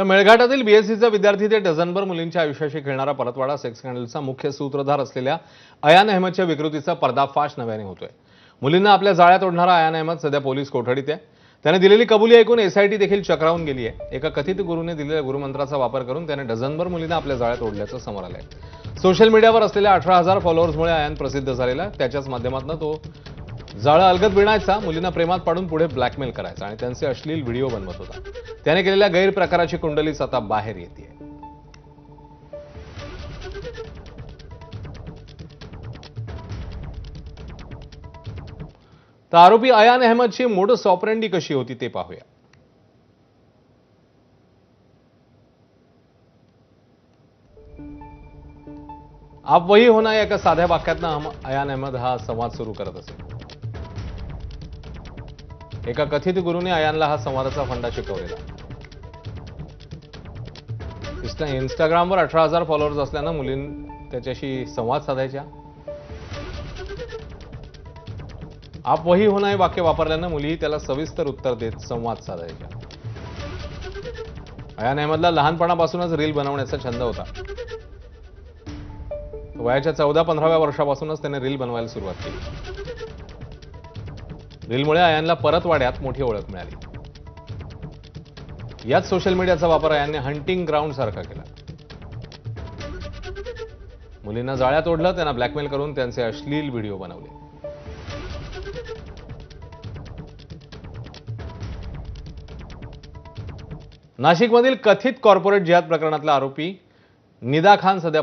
तर मेळघाटातील बीएससीचा विद्यार्थी ते डझनभर मुलींच्या आयुष्याशी खेळणारा परतवाडा सेक्स स्कॅन्डलचा मुख्य सूत्रधार असलेल्या अयान अहमदच्या विकृतीचा पर्दाफाश नव्याने होतोय। मुलींना आपल्या जाळ्यात ओढणारा अयान अहमद सध्या पोलीस कोठडीत आहे। त्याने दिलेली कबुली ऐकून एसआयटी देखील चक्रावून गेली आहे। एका कथित गुरुने दिलेल्या गुरुमंत्राचा वापर करून त्याने डझनभर मुलींना आपल्या जाळ्यात ओढल्याचं समोर आलंय। सोशल मीडियावर असलेल्या 18,000 फॉलोअर्समुळे अयान प्रसिद्ध झालेला, त्याच्याच माध्यमातून तो जाळं अलगद विणायचा, मुलींना प्रेमात पाडून पुढे ब्लॅकमेल करायचा आणि त्यांचे अश्लील व्हिडिओ बनवत होता। त्याने केलेल्या गैरप्रकाराची कुंडलीच आता बाहेर येते। तर आरोपी अयान अहमदची मोडस ऑपरेंडी कशी होती ते पाहूया। आप वही होना या एका साध्या वाक्यातनं अयान अहमद हा संवाद सुरू करत असे। एका कथित गुरुने अयानला हा संवादाचा फंडा शिकवलेला। इंस्टाग्रामवर 18,000 फॉलोअर्स असल्यानं मुलींनी त्याच्याशी संवाद साधायच्या। आप वही होना हे वाक्य वापरल्यानं मुलीही त्याला सविस्तर उत्तर देत संवाद साधायच्या। अयान अहमदला लहानपणापासूनच रील बनवण्याचा छंद होता। वयाच्या 14-15व्या वर्षापासूनच त्याने रील बनवायला सुरुवात केली। रीलमुळे अयानला परतवाड्यात मोठी ओळख मिळाली। याच सोशल मीडियाचा वापर अयानने हंटिंग ग्राउंड सारखा केला। मुलींना जाळ्यात ओढलं, त्यांना ब्लॅकमेल करून त्यांचे अश्लील व्हिडिओ बनवले। नाशिकमधील कथित कॉर्पोरेट जिहाद प्रकरणातला आरोपी निदा खान सध्या